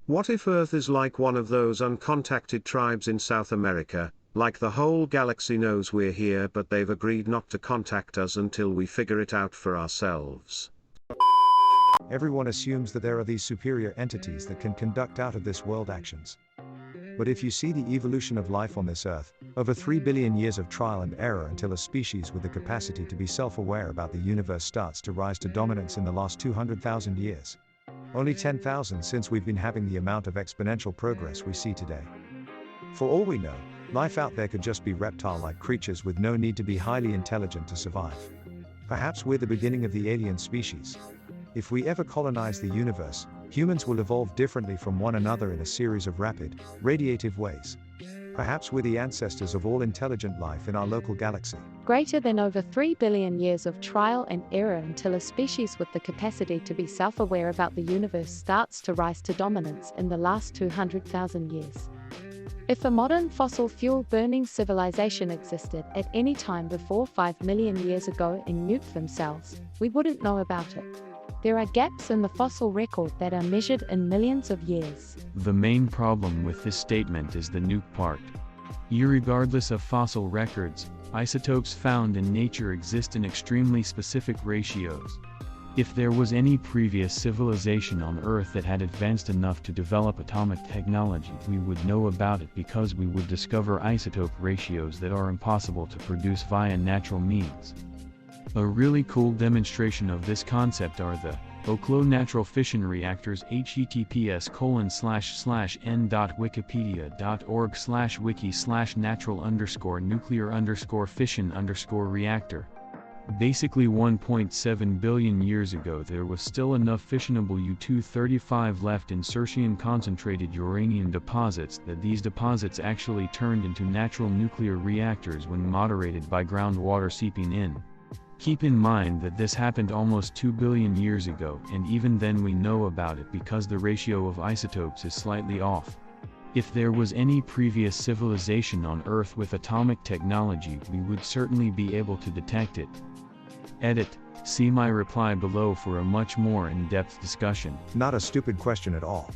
What if Earth is like one of those uncontacted tribes in South America, like the whole galaxy knows we're here but they've agreed not to contact us until we figure it out for ourselves? Everyone assumes that there are these superior entities that can conduct out of this world actions. But if you see the evolution of life on this earth, over 3 billion years of trial and error until a species with the capacity to be self-aware about the universe starts to rise to dominance in the last 200,000 years. Only 10,000 since we've been having the amount of exponential progress we see today. For all we know, life out there could just be reptile-like creatures with no need to be highly intelligent to survive. Perhaps we're the beginning of the alien species. If we ever colonize the universe, humans will evolve differently from one another in a series of rapid, radiative ways. Perhaps we're the ancestors of all intelligent life in our local galaxy. Greater than over 3 billion years of trial and error until a species with the capacity to be self-aware about the universe starts to rise to dominance in the last 200,000 years. If a modern fossil fuel burning civilization existed at any time before 5 million years ago and nuked themselves, we wouldn't know about it. There are gaps in the fossil record that are measured in millions of years. The main problem with this statement is the nuke part. Irregardless of fossil records, isotopes found in nature exist in extremely specific ratios. If there was any previous civilization on Earth that had advanced enough to develop atomic technology, we would know about it because we would discover isotope ratios that are impossible to produce via natural means. A really cool demonstration of this concept are the Oklo natural fission reactors. https://n.wikipedia.org/wiki/natural_nuclear_fission_reactor. Basically 1.7 billion years ago there was still enough fissionable U-235 left in Circean concentrated uranium deposits that these deposits actually turned into natural nuclear reactors when moderated by groundwater seeping in. Keep in mind that this happened almost 2 billion years ago, and even then we know about it because the ratio of isotopes is slightly off. If there was any previous civilization on Earth with atomic technology, we would certainly be able to detect it. Edit. See my reply below for a much more in-depth discussion. Not a stupid question at all.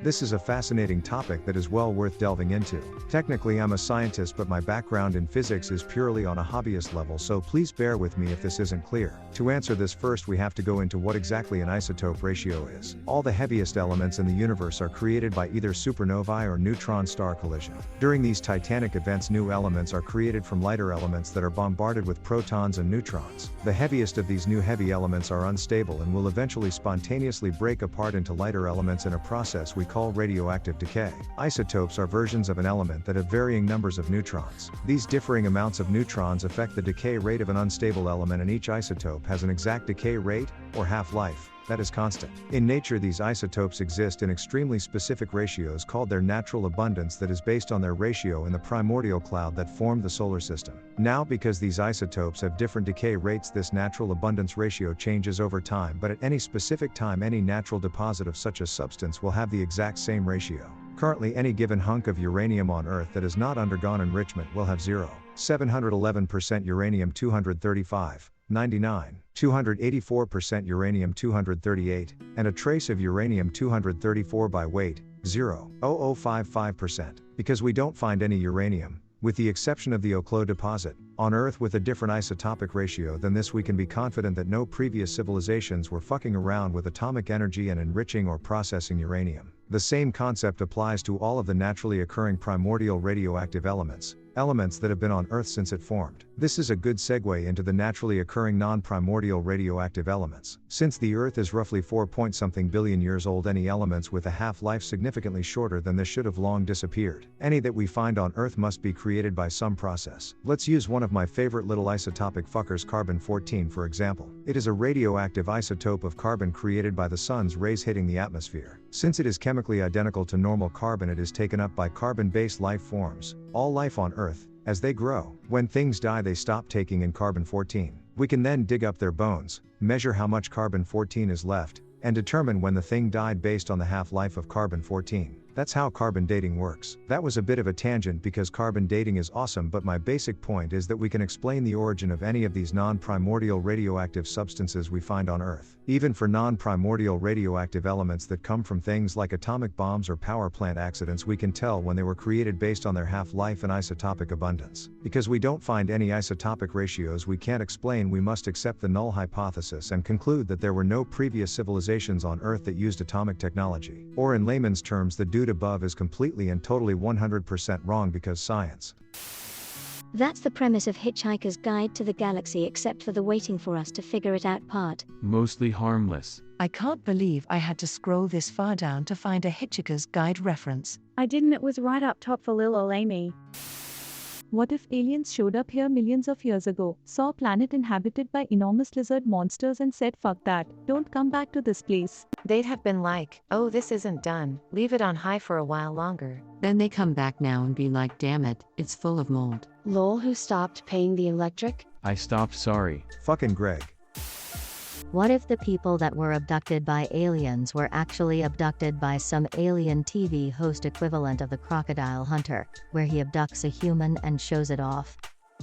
This is a fascinating topic that is well worth delving into. Technically I'm a scientist, but my background in physics is purely on a hobbyist level, so please bear with me if this isn't clear. To answer this first we have to go into what exactly an isotope ratio is. All the heaviest elements in the universe are created by either supernovae or neutron star collision. During these titanic events new elements are created from lighter elements that are bombarded with protons and neutrons. The heaviest of these new heavy elements are unstable and will eventually spontaneously break apart into lighter elements in a process we call radioactive decay. Isotopes are versions of an element that have varying numbers of neutrons. These differing amounts of neutrons affect the decay rate of an unstable element, and each isotope has an exact decay rate, or half-life, that is constant. In nature these isotopes exist in extremely specific ratios called their natural abundance that is based on their ratio in the primordial cloud that formed the solar system. Now because these isotopes have different decay rates, this natural abundance ratio changes over time, but at any specific time any natural deposit of such a substance will have the exact same ratio. Currently any given hunk of uranium on Earth that has not undergone enrichment will have 0.711% uranium-235, 99, 284% uranium-238, and a trace of uranium-234 by weight, 0.0055%. Because we don't find any uranium, with the exception of the Oklo deposit, on Earth with a different isotopic ratio than this, we can be confident that no previous civilizations were fucking around with atomic energy and enriching or processing uranium. The same concept applies to all of the naturally occurring primordial radioactive elements that have been on Earth since it formed. This is a good segue into the naturally occurring non-primordial radioactive elements. Since the Earth is roughly 4-point-something billion years old, any elements with a half-life significantly shorter than this should have long disappeared. Any that we find on Earth must be created by some process. Let's use one of my favorite little isotopic fuckers, carbon-14 for example. It is a radioactive isotope of carbon created by the sun's rays hitting the atmosphere. Since it is chemically identical to normal carbon, it is taken up by carbon-based life forms, all life on Earth, as they grow. When things die they stop taking in carbon-14. We can then dig up their bones, measure how much carbon-14 is left, and determine when the thing died based on the half-life of carbon-14. That's how carbon dating works. That was a bit of a tangent because carbon dating is awesome, but my basic point is that we can explain the origin of any of these non-primordial radioactive substances we find on Earth. Even for non-primordial radioactive elements that come from things like atomic bombs or power plant accidents, we can tell when they were created based on their half-life and isotopic abundance. Because we don't find any isotopic ratios we can't explain, we must accept the null hypothesis and conclude that there were no previous civilizations on Earth that used atomic technology. Or in layman's terms, the dude above is completely and totally 100% wrong because science. That's the premise of Hitchhiker's Guide to the Galaxy, except for the waiting for us to figure it out part. Mostly harmless. I can't believe I had to scroll this far down to find a Hitchhiker's Guide reference. I didn't, it was right up top for Lil or Amy. What if aliens showed up here millions of years ago, saw a planet inhabited by enormous lizard monsters and said, fuck that, don't come back to this place? They'd have been like, oh, this isn't done, leave it on high for a while longer. Then they come back now and be like, damn it, it's full of mold. Lol, who stopped paying the electric? I stopped, sorry. Fucking Greg. What if the people that were abducted by aliens were actually abducted by some alien TV host equivalent of the Crocodile Hunter, where he abducts a human and shows it off?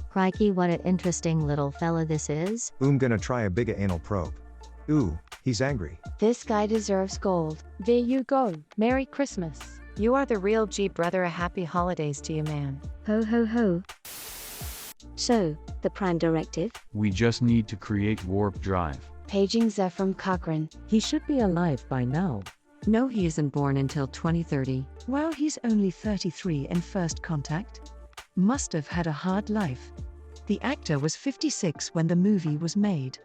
Crikey, what an interesting little fella this is. Gonna try a bigger anal probe. Ooh, he's angry. This guy deserves gold. There you go. Merry Christmas. You are the real G brother, a happy holidays to you, man. Ho ho ho. So, the Prime Directive? We just need to create warp drive. Paging Zephram Cochrane. He should be alive by now. No, he isn't born until 2030. Well, he's only 33 in First Contact. Must have had a hard life. The actor was 56 when the movie was made.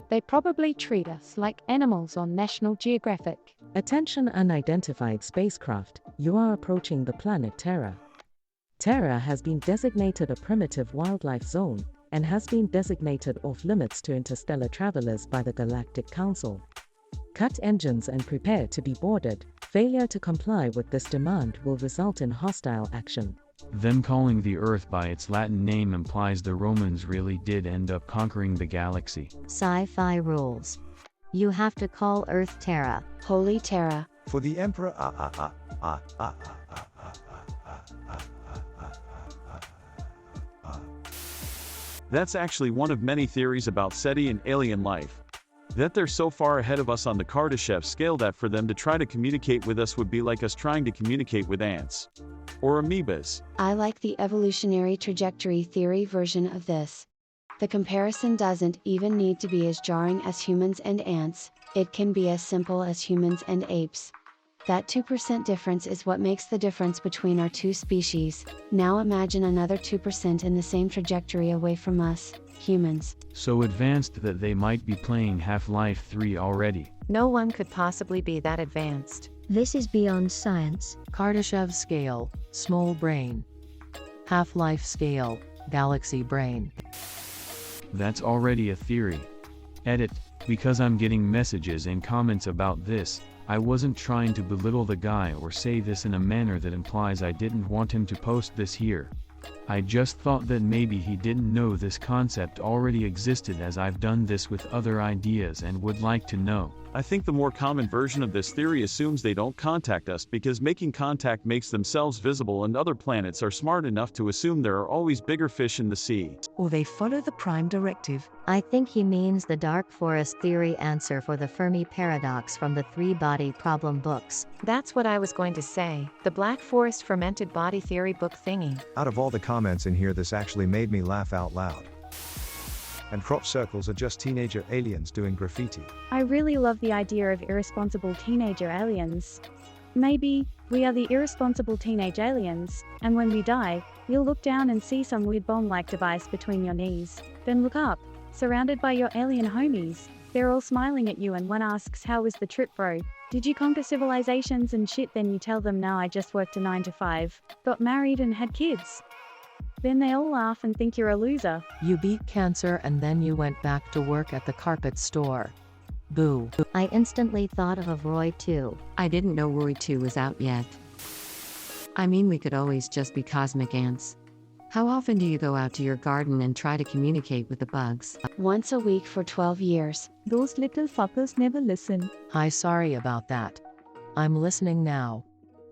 They probably treat us like animals on National Geographic. Attention, unidentified spacecraft, you are approaching the planet Terra. Terra has been designated a primitive wildlife zone, and has been designated off-limits to interstellar travelers by the Galactic Council. Cut engines and prepare to be boarded. Failure to comply with this demand will result in hostile action. Them calling the Earth by its Latin name implies the Romans really did end up conquering the galaxy. Sci-fi rules. You have to call Earth Terra. Holy Terra. For the Emperor. That's actually one of many theories about SETI and alien life. That they're so far ahead of us on the Kardashev scale that for them to try to communicate with us would be like us trying to communicate with ants. Or amoebas. I like the evolutionary trajectory theory version of this. The comparison doesn't even need to be as jarring as humans and ants, it can be as simple as humans and apes. That 2% difference is what makes the difference between our two species. Now imagine another 2% in the same trajectory away from us, humans. So advanced that they might be playing Half-Life 3 already. No one could possibly be that advanced. This is beyond science. Kardashev scale, small brain. Half-life scale, galaxy brain. That's already a theory. Edit, because I'm getting messages and comments about this, I wasn't trying to belittle the guy or say this in a manner that implies I didn't want him to post this here. I just thought that maybe he didn't know this concept already existed, as I've done this with other ideas and would like to know. I think the more common version of this theory assumes they don't contact us because making contact makes themselves visible, and other planets are smart enough to assume there are always bigger fish in the sea. Or they follow the Prime Directive. I think he means the dark forest theory answer for the Fermi paradox from the three-body problem books. That's what I was going to say, the Black Forest fermented body theory book thingy. Out of all the comments in here, this actually made me laugh out loud. And crop circles are just teenager aliens doing graffiti. I really love the idea of irresponsible teenager aliens. Maybe, we are the irresponsible teenage aliens, and when we die, you'll look down and see some weird bomb-like device between your knees. Then look up, surrounded by your alien homies. They're all smiling at you and one asks, how was the trip, bro? Did you conquer civilizations and shit? Then you tell them, no, I just worked a 9 to 5, got married and had kids. Then they all laugh and think you're a loser. You beat cancer and then you went back to work at the carpet store. Boo. I instantly thought of Roy 2. I didn't know Roy 2 was out yet. I mean, we could always just be cosmic ants. How often do you go out to your garden and try to communicate with the bugs? Once a week for 12 years. Those little fuckers never listen. Hi, sorry about that. I'm listening now.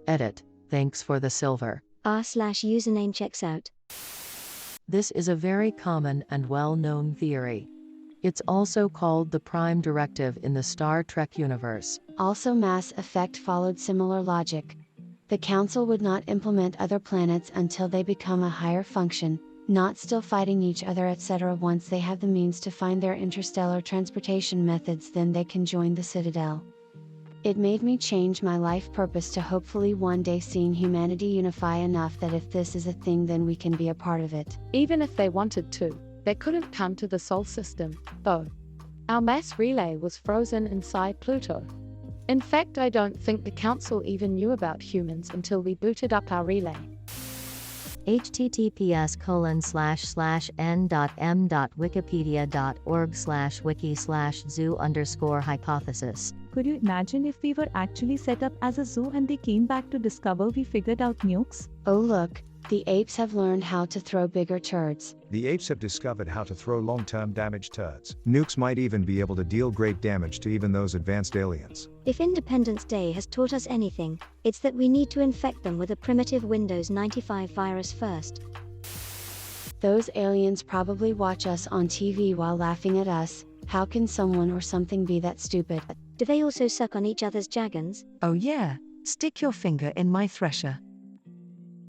Edit. Thanks for the silver. r/username checks out. This is a very common and well-known theory. It's also called the Prime Directive in the Star Trek universe. Also, Mass Effect followed similar logic. The Council would not implement other planets until they become a higher function, not still fighting each other etc. Once they have the means to find their interstellar transportation methods, then they can join the Citadel. It made me change my life purpose to hopefully one day seeing humanity unify enough that if this is a thing then we can be a part of it. Even if they wanted to, they couldn't come to the Sol system, though. Our mass relay was frozen inside Pluto. In fact, I don't think the Council even knew about humans until we booted up our relay. https://n.m.wikipedia.org/wiki/zoo_hypothesis. Could you imagine if we were actually set up as a zoo and they came back to discover we figured out nukes? Oh look, the apes have learned how to throw bigger turds. The apes have discovered how to throw long-term damage turds. Nukes might even be able to deal great damage to even those advanced aliens. If Independence Day has taught us anything, it's that we need to infect them with a primitive Windows 95 virus first. Those aliens probably watch us on TV while laughing at us. How can someone or something be that stupid? Do they also suck on each other's jaggans? Oh yeah, stick your finger in my thresher.